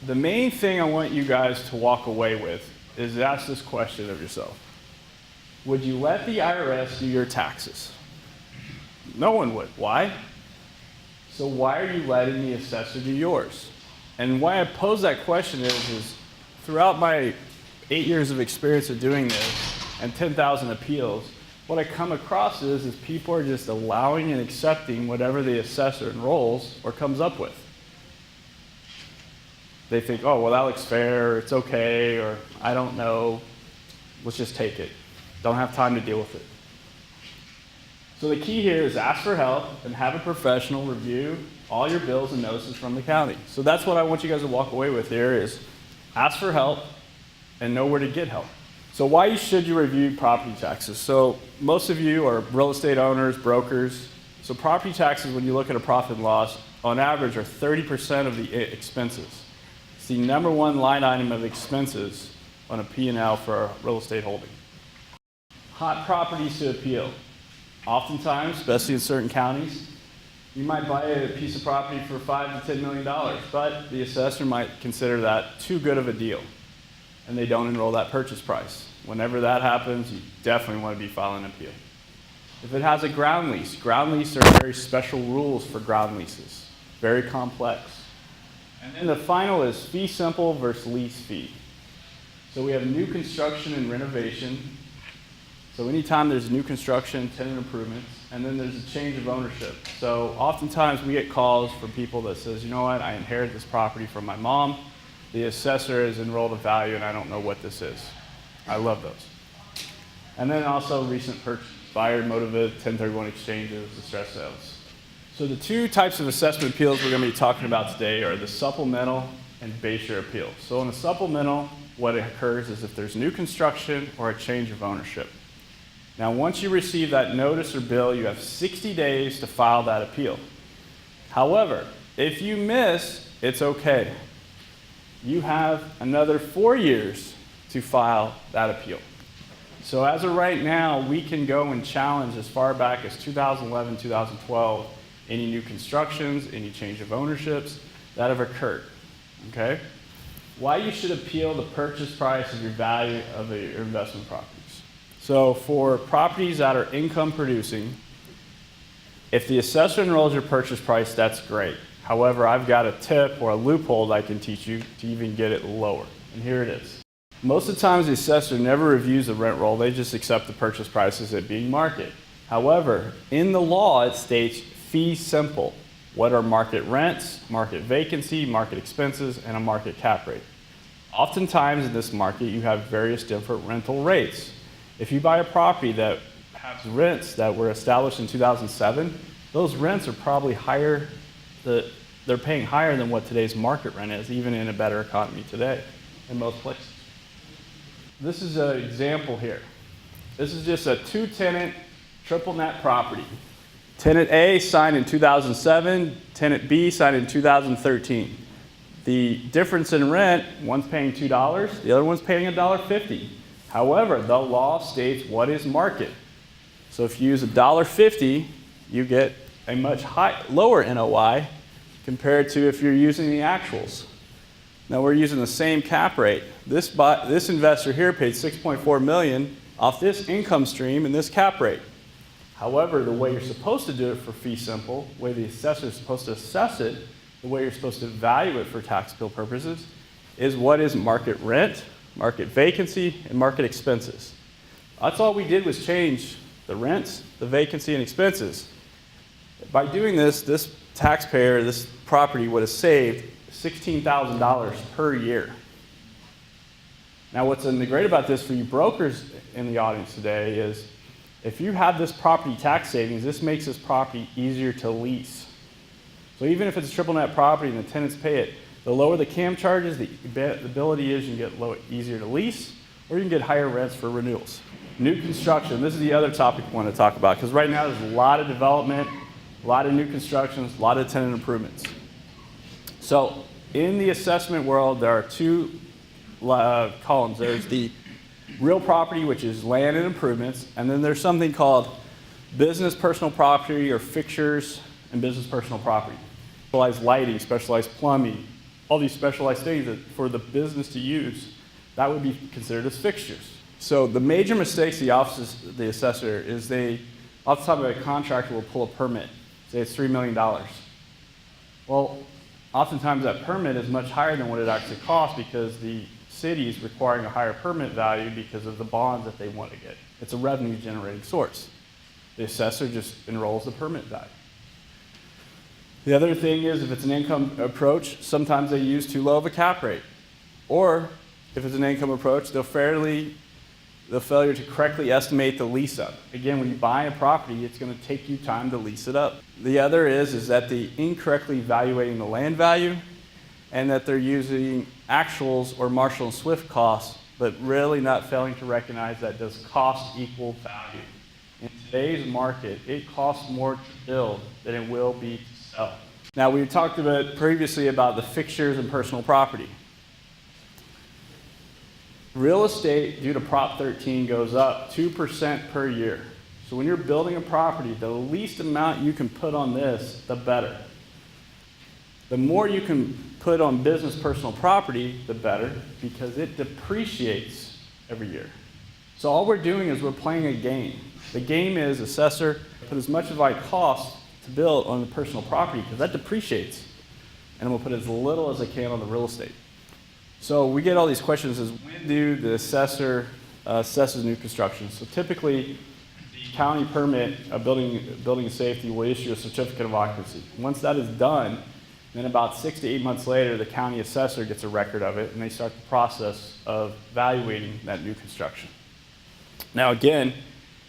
the main thing I want you guys to walk away with is ask this question of yourself. Would you let the IRS do your taxes? No one would. Why? So why are you letting the assessor do yours? And why I pose that question is throughout my 8 years of experience of doing this and 10,000 appeals, what I come across is people are just allowing and accepting whatever the assessor enrolls or comes up with. They think, oh, well, that looks fair, it's okay, or I don't know, let's just take it. Don't have time to deal with it. So the key here is ask for help and have a professional review all your bills and notices from the county. So that's what I want you guys to walk away with here is ask for help and know where to get help. So why should you review property taxes? So most of you are real estate owners, brokers. So property taxes, when you look at a profit and loss, on average are 30% of the expenses. It's the number one line item of expenses on a P&L for a real estate holding. Hot properties to appeal. Oftentimes, especially in certain counties, you might buy a piece of property for $5 to $10 million, but the assessor might consider that too good of a deal, and they don't enroll that purchase price. Whenever that happens, you definitely want to be filing an appeal. If it has a ground lease are very special rules for ground leases, very complex. And then the final is fee simple versus lease fee. So we have new construction and renovation. So anytime there's new construction, tenant improvements, and then there's a change of ownership. So oftentimes we get calls from people that says, you know what, I inherited this property from my mom. The assessor has enrolled a value and I don't know what this is. I love those. And then also recent purchase, buyer motivated 1031 exchanges, distress sales. So the two types of assessment appeals we're going to be talking about today are the supplemental and base year appeal. So in a supplemental, what occurs is if there's new construction or a change of ownership. Now, once you receive that notice or bill, you have 60 days to file that appeal. However, if you miss, it's okay. You have another 4 years to file that appeal. So as of right now, we can go and challenge as far back as 2011, 2012, any new constructions, any change of ownerships that have occurred, okay? Why you should appeal the purchase price of your value of your investment properties. So for properties that are income producing, if the assessor enrolls your purchase price, that's great. However, I've got a tip or a loophole that I can teach you to even get it lower. And here it is. Most of the times the assessor never reviews the rent roll, they just accept the purchase price as it being market. However, in the law it states fee simple. What are market rents, market vacancy, market expenses, and a market cap rate. Oftentimes in this market you have various different rental rates. If you buy a property that has rents that were established in 2007, those rents are probably higher, they're paying higher than what today's market rent is, even in a better economy today in most places. This is an example here. This is just a 2-tenant triple net property. Tenant A signed in 2007, tenant B signed in 2013. The difference in rent, one's paying $2, the other one's paying $1.50. However, the law states what is market. So if you use $1.50, you get a much lower NOI compared to if you're using the actuals. Now we're using the same cap rate. This investor here paid $6.4 million off this income stream and this cap rate. However, the way you're supposed to do it for fee simple, the way the assessor is supposed to assess it, the way you're supposed to value it for tax bill purposes, is what is market rent, market vacancy, and market expenses. That's all we did was change the rents, the vacancy, and expenses. By doing this, this taxpayer, this property would have saved $16,000 per year. Now what's great about this for you brokers in the audience today is if you have this property tax savings, this makes this property easier to lease. So even if it's a triple net property and the tenants pay it, the lower the CAM charges, the ability is you can get easier to lease, or you can get higher rents for renewals. New construction, this is the other topic I want to talk about, because right now there's a lot of development, a lot of new constructions, a lot of tenant improvements. So in the assessment world, there are two columns. There's the real property, which is land and improvements, and then there's something called business personal property or fixtures and business personal property. Specialized lighting, specialized plumbing, all these specialized things that for the business to use, that would be considered as fixtures. So the major mistakes the assessor is off the top of a contractor will pull a permit, say it's $3 million. Well, oftentimes that permit is much higher than what it actually costs because the city is requiring a higher permit value because of the bonds that they want to get. It's a revenue generating source. The assessor just enrolls the permit value. The other thing is if it's an income approach, sometimes they use too low of a cap rate. Or if it's an income approach, the failure to correctly estimate the lease up. Again, when you buy a property, it's going to take you time to lease it up. The other is that they incorrectly evaluating the land value and that they're using actuals or Marshall and Swift costs, but really not failing to recognize that does cost equal value. In today's market, it costs more to build than it will be to sell. Now, we talked about previously about the fixtures and personal property. Real estate, due to Prop 13, goes up 2% per year. So when you're building a property, the least amount you can put on this, the better. The more you can put on business personal property, the better, because it depreciates every year. So all we're doing is we're playing a game. The game is assessor, put as much of my cost to build on the personal property, because that depreciates. And I'm going to put as little as I can on the real estate. So we get all these questions is when do the assessor assesses new construction? So typically, the county permit of building and safety will issue a certificate of occupancy. Once that is done, then about 6 to 8 months later, the county assessor gets a record of it, and they start the process of evaluating that new construction. Now again,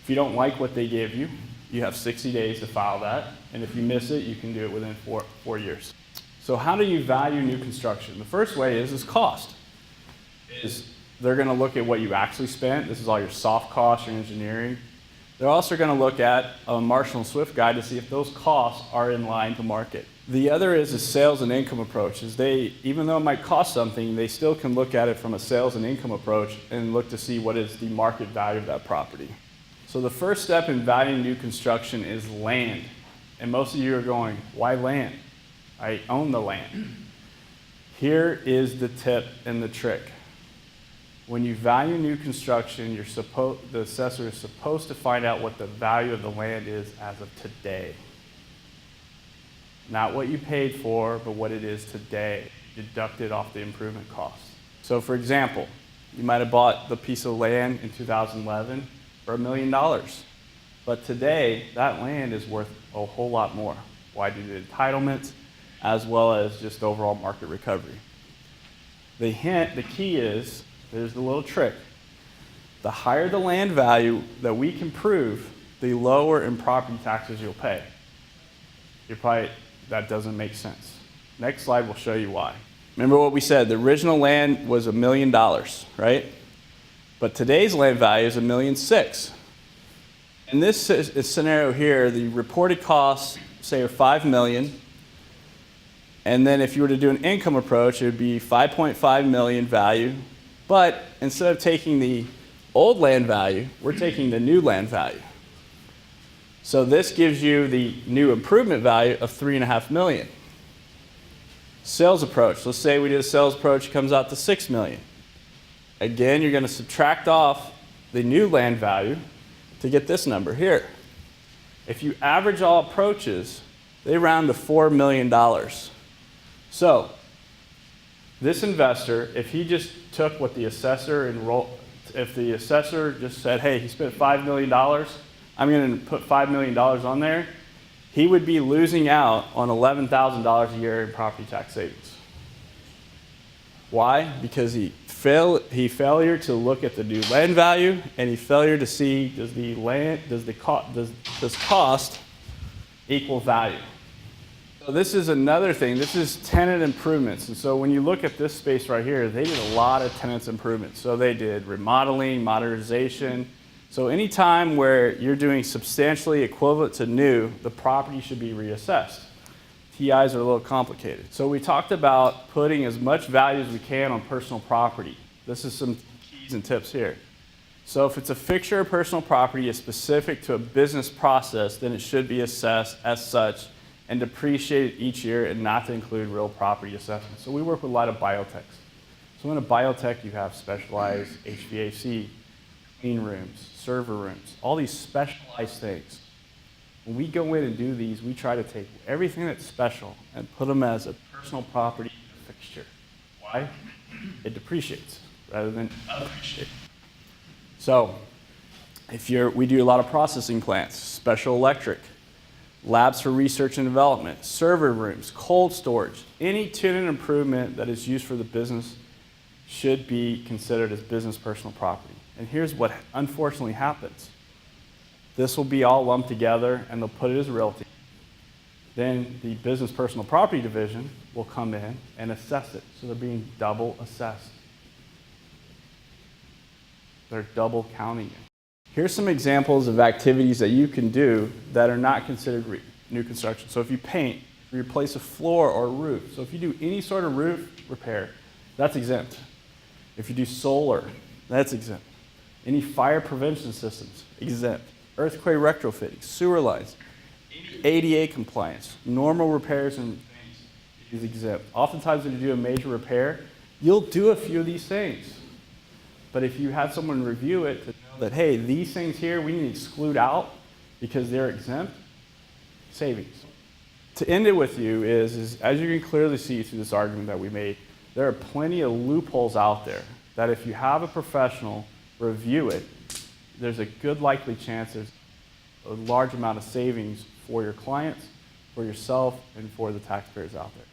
if you don't like what they gave you, you have 60 days to file that, and if you miss it, you can do it within four years. So how do you value new construction? The first way is cost. They're going to look at what you actually spent. This is all your soft costs, your engineering. They're also going to look at a Marshall and Swift guide to see if those costs are in line to market. The other is a sales and income approach. Even though it might cost something, they still can look at it from a sales and income approach and look to see what is the market value of that property. So the first step in valuing new construction is land. And most of you are going, why land? I own the land. Here is the tip and the trick. When you value new construction, the assessor is supposed to find out what the value of the land is as of today. Not what you paid for, but what it is today, deducted off the improvement costs. So for example, you might have bought the piece of land in 2011 for $1 million. But today, that land is worth a whole lot more. Why? Due to entitlements, as well as just overall market recovery. The key is, there's the little trick. The higher the land value that we can prove, the lower in property taxes you'll pay. That doesn't make sense. Next slide will show you why. Remember what we said, the original land was $1 million, right? But today's land value is $1.6 million. In this scenario here, the reported costs, say, are $5 million. And then if you were to do an income approach, it would be $5.5 million value. But instead of taking the old land value, we're taking the new land value. So this gives you the new improvement value of $3.5 million. Sales approach. Let's say we did a sales approach, it comes out to $6 million. Again, you're going to subtract off the new land value to get this number here. If you average all approaches, they round to $4 million. So this investor, if he just took what the assessor if the assessor just said, hey, he spent $5 million, I'm going to put $5 million on there, he would be losing out on $11,000 a year in property tax savings. Why? Because he failure to look at the new land value, and he failure to see does cost equal value. So this is another thing. This is tenant improvements. And so when you look at this space right here, they did a lot of tenant improvements. So they did remodeling, modernization. So any time where you're doing substantially equivalent to new, the property should be reassessed. TIs are a little complicated. So we talked about putting as much value as we can on personal property. This is some keys and tips here. So if it's a fixture or personal property is specific to a business process, then it should be assessed as such and depreciate it each year and not to include real property assessment. So we work with a lot of biotechs. So in a biotech, you have specialized HVAC, clean rooms, server rooms, all these specialized things. When we go in and do these, we try to take everything that's special and put them as a personal property fixture. Why? It depreciates rather than appreciate. So we do a lot of processing plants, special electric, labs for research and development, server rooms, cold storage. Any tenant improvement that is used for the business should be considered as business personal property. And here's what unfortunately happens. This will be all lumped together and they'll put it as realty. Then the business personal property division will come in and assess it. So they're being double assessed. They're double counting it. Here's some examples of activities that you can do that are not considered new construction. So if you paint, replace a floor or a roof. So if you do any sort of roof repair, that's exempt. If you do solar, that's exempt. Any fire prevention systems, exempt. Earthquake retrofitting, sewer lines, ADA compliance, normal repairs and things is exempt. Oftentimes when you do a major repair, you'll do a few of these things. But if you have someone review it to know that, hey, these things here we need to exclude out because they're exempt, savings. To end it with you is as you can clearly see through this argument that we made, there are plenty of loopholes out there that if you have a professional review it, there's a good likely chance there's a large amount of savings for your clients, for yourself, and for the taxpayers out there.